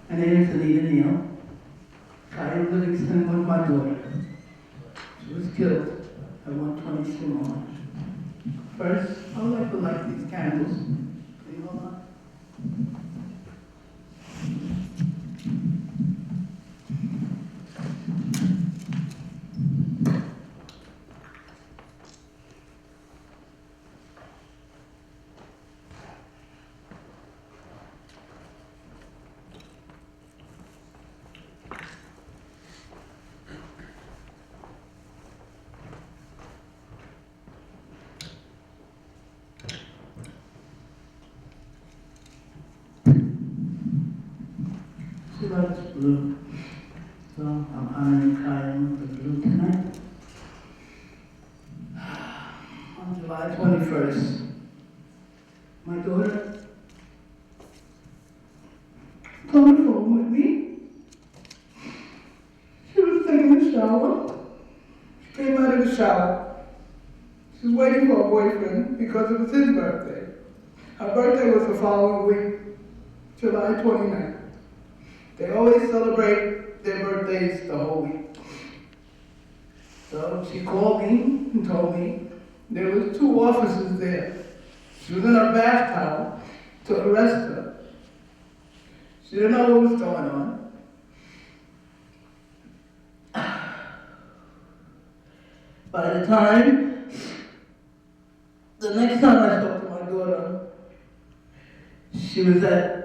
My name is Anita Neal. Kyam Livingston was my daughter. She was killed at 120 Simon. First, I would like to light these candles. Can you hold on? She loves blue, so I'm honoring Kyam with blue tonight. On July 21st, my daughter was on the phone with me. She was taking a shower. She came out of the shower. She was waiting for a boyfriend because it was his birthday. Her birthday was the following week, July 29th. They always celebrate their birthdays the whole week. So she called me and told me there was 2 officers there. She was in her bath towel to arrest her. She didn't know what was going on. By the next time I spoke to my daughter, she was at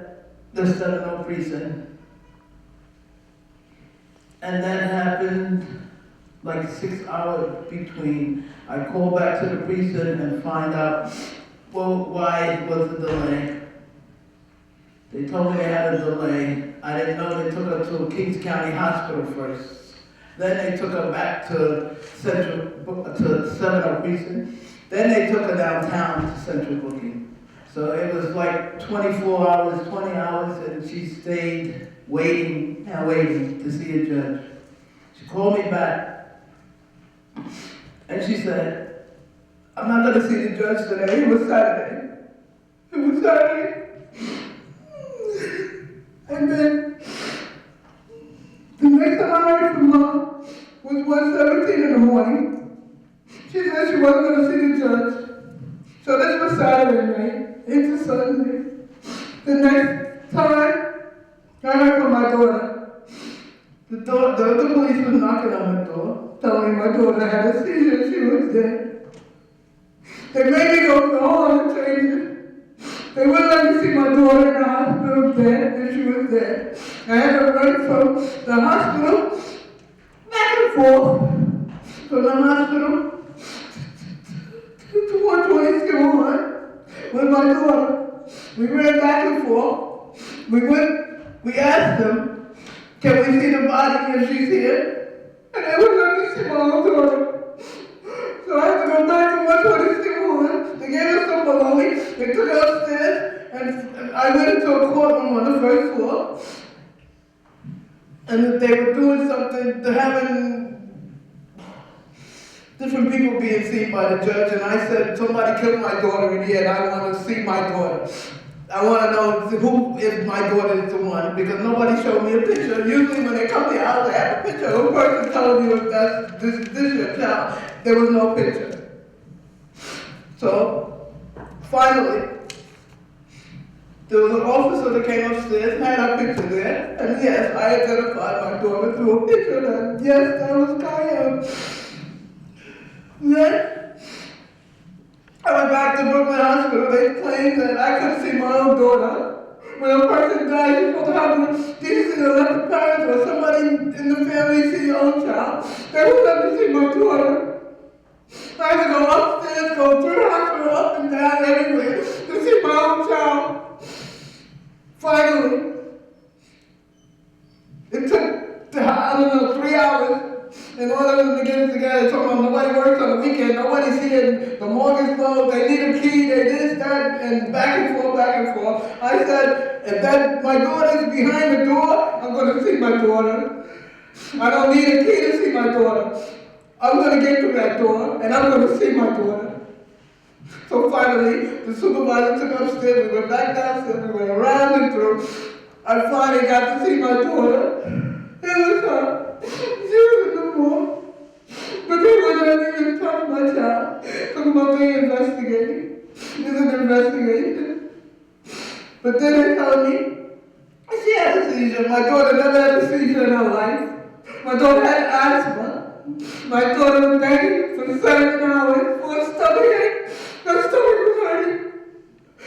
the 7 precinct. And that happened like 6 hours between. I called back to the precinct and find out, well, why it was a delay. They told me they had a delay. I didn't know they took her to Kings County Hospital first. Then they took her back to 7 precinct. Then they took her downtown to Central Booking. So it was like 24 hours, 20 hours, and she stayed waiting to see a judge. She called me back, and she said, I'm not going to see the judge today. It was Saturday. And then the next time I heard from her was 1:17 in the morning. She said she wasn't going to see the judge. So this was Saturday night into Sunday. The next time I heard from my daughter, the police was knocking on the door, telling me my daughter had a seizure, she was dead. They made me go to the hall and change it. They wouldn't let me see my daughter in the hospital dead, and she was dead. I had to run from the hospital back and forth from the hospital to 120 Skidmore with my daughter. We ran back and forth. We asked them, can we see the body if she's here? And they wouldn't let me see my own daughter. So I had to go back to 120 Skidmore. They gave us some baloney. They took us upstairs, and I went into a courtroom on the first floor. And they were doing something, they're having different people being seen by the judge, and I said, somebody killed my daughter in here, and I want to see my daughter. I want to know who is my daughter is the one, because nobody showed me a picture. Usually when they come to your house, they have a picture of a person telling you if that's this your child. There was no picture. So, finally, there was an officer that came upstairs and had our picture there, and yes, I identified my daughter through a picture, and yes, that was Kyam. Then, I went back to Brooklyn Hospital. They claimed that I couldn't see my own daughter. When a person dies, you're supposed to have the decency to let the parents or somebody in the family see your own child. They wouldn't let me see my daughter. I had to go upstairs, go through the hospital, up and down, everywhere, to see my own child. Finally, it took, 3 hours. In order to get it together, told them nobody works on the weekend, nobody's here, the mortgage closed, they need a key, they this, that, and back and forth. I said, if my daughter's behind the door, I'm going to see my daughter. I don't need a key to see my daughter. I'm going to get through that door, and I'm going to see my daughter. So finally, the supervisor took upstairs, we went back downstairs, we went around and through. I finally got to see my daughter. It was her. She was in the morgue. But they would not even touch my child. Talking about they investigating. This is an investigation. But then they told me she had a seizure. My daughter never had a seizure in her life. My daughter had asthma. My daughter was begging for 7 hours for a stomachache. Her stomach was hurting.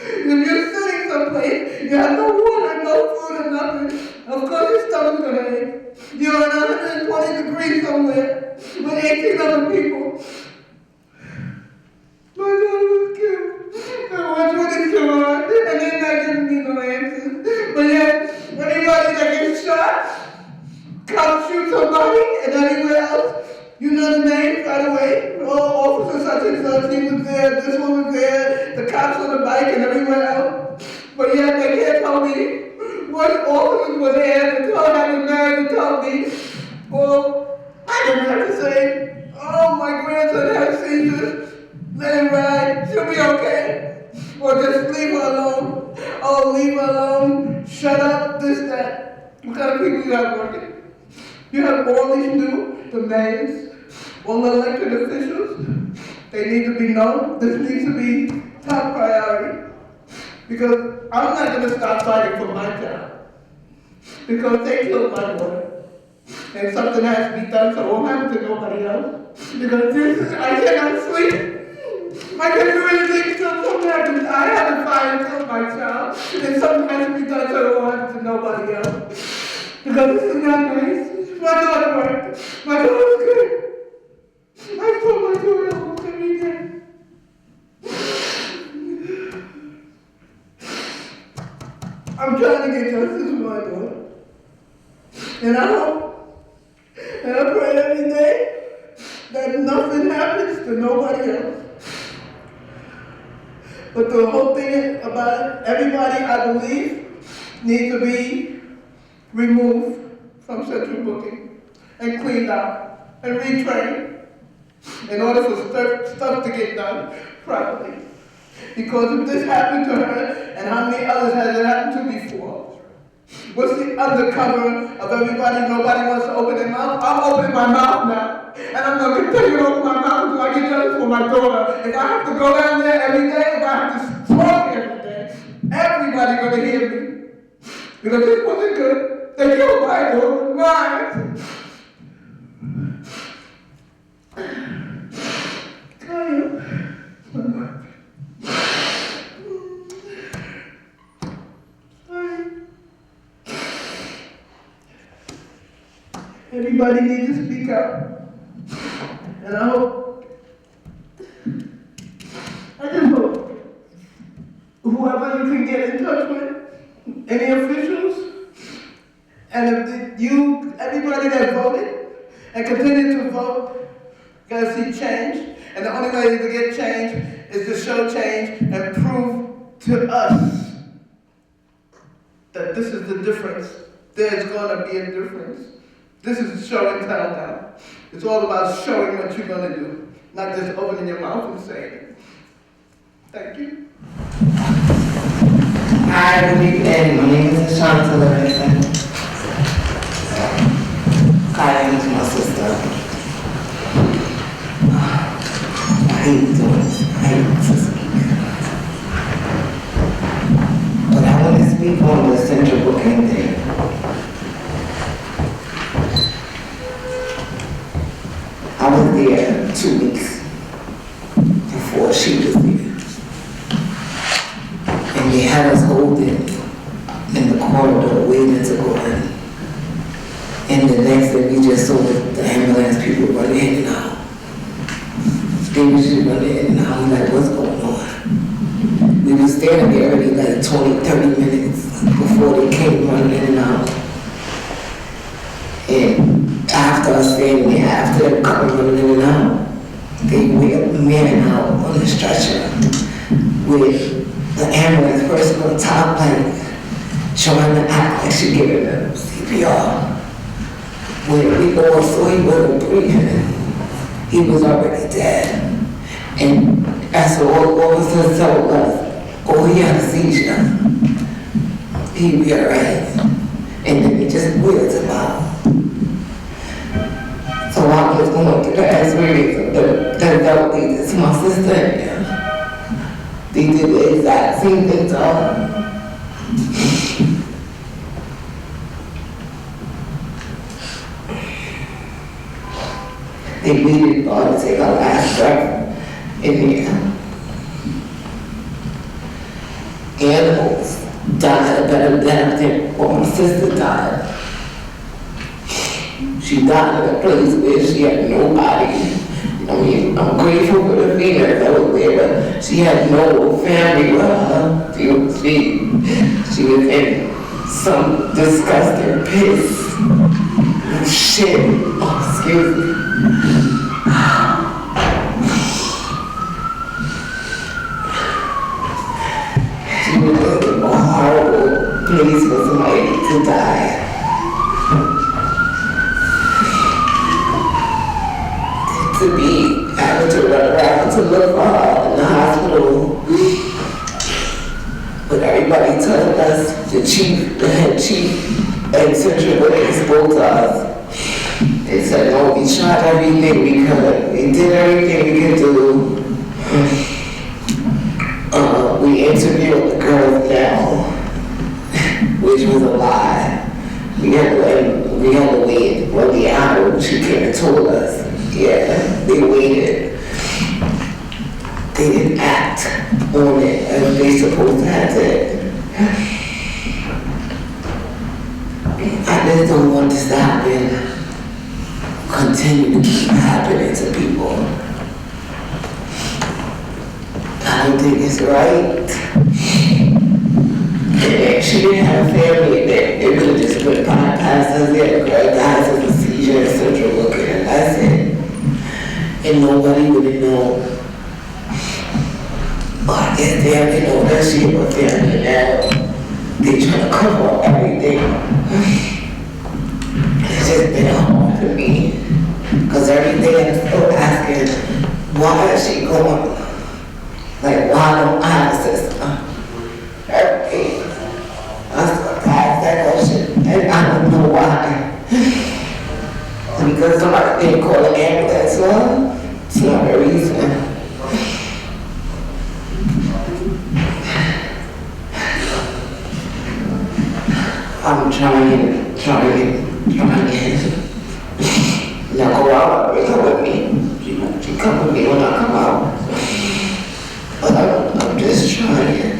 If you're sitting someplace, you have no water, no food, or nothing, of course your stomach's gonna ache. You're at 120 degrees somewhere with 18 other people. My daughter was killed. I was really sure, and they're not giving me no answers. But yet, anybody that gets shot, cops shoot somebody, and anywhere else, you know the names right away. Oh, officer such and such, he was there, this one was there, the cops on the bike and everywhere else. But yet they can't tell me what officers were there to tell had the nerve to tell me. Well, I didn't have to say, oh, my grandson has seizures, let him ride, she'll be okay. Or just leave her alone. Oh, leave her alone, shut up, this, that. What kind of people you have working? You have all these the mayors, all the elected officials, they need to be known. This needs to be top priority. Because I'm not going to stop fighting for my child. Because they killed my daughter. And something has to be done so it won't happen to nobody else. Because I cannot sleep. I can't do anything until something happens. I have to fight and kill my child. And something has to be done so it won't happen to nobody else. Because this is not nice. My daughter worked. My daughter was good. I saw my daughter almost every day. I'm trying to get justice for my daughter. And I hope, and I pray every day that nothing happens to nobody else. But the whole thing about it, everybody, I believe, needs to be removed from central booking and cleaned out and retrained in order for stuff to get done properly. Because if this happened to her, and how many others has it happened to before? What's the undercover of everybody? Nobody wants to open their mouth. I'm opening my mouth now. And I'm going to continue to open my mouth until I get justice for my daughter. If I have to go down there every day, if I have to talk every day, everybody's going to hear me. Because this wasn't good. They killed my daughter, mine. Everybody needs to speak out. And I just hope, whoever you can get in touch with, any officials, and if everybody that voted and continue to vote, gotta see change. And the only way to get change is to show change and prove to us that this is the difference. There's gonna be a difference. This is show and tell now. It's all about showing what you're gonna do, not just opening your mouth and saying it. Thank you. Hi, good evening. My name is Kyam Livingston. Kyam is my sister. I hate doing this. I hate to speak. But I want to speak on the central booking thing. I was there 2 weeks before she was there. And they had us holding in the corridor waiting to go in. And the next day we just saw the ambulance people running in and out. They was just running in and out. I'm like, what's going on? We were standing there already like 20, 30 minutes before they came running in and out. And after us standing there, after them coming running in and out, they wheeled the man out on the stretcher with the ambulance person on top, like trying to act like she giving them CPR. When we all saw he wasn't breathing, he was already dead. And as the officers told us, oh, he had a seizure. he'd be alright. And then he just weirds him out. So I was going through the experience of the adult leaders, my sister and them. They did the exact same thing to her. They waited for her to take her last breath in there. Animals died a better death than when my sister died. She died in a place where she had nobody. I mean, I'm grateful for the females that was there, but she had no family with her. She was in some disgusting piss. Shit. Oh, excuse me. She was in a horrible place for somebody to die. To be having to run around to look for her in the hospital. But everybody telling us, the head chief and Central, when they spoke to us, they said, no, we tried everything we could. We did everything we could do. We interviewed the girls now, which was a lie. We had to wait for the hour she came and told us. Yeah, they waited. They didn't act on it as they supposed to have to. I just don't want this to happen. Continue to keep happening to people. I don't think it's right. And she didn't have a family that it would have just went past us. They had a girl dies of a seizure in Central looking, and that's it. And nobody would have known. But I guess they have to know that she had a family now. They trying to cover up everything. It's just been hard for me. Because every day I'm still asking, why is she going? Like, why don't I have a sister? Every day. I still ask that question, and I don't know why. Because somebody didn't call an ambulance, well, it's not a reason. I'm trying. Now go out and come with me. She come with me when I come out. But I'm just trying.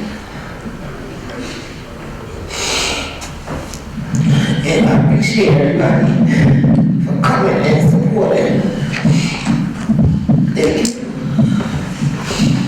And I appreciate everybody for coming and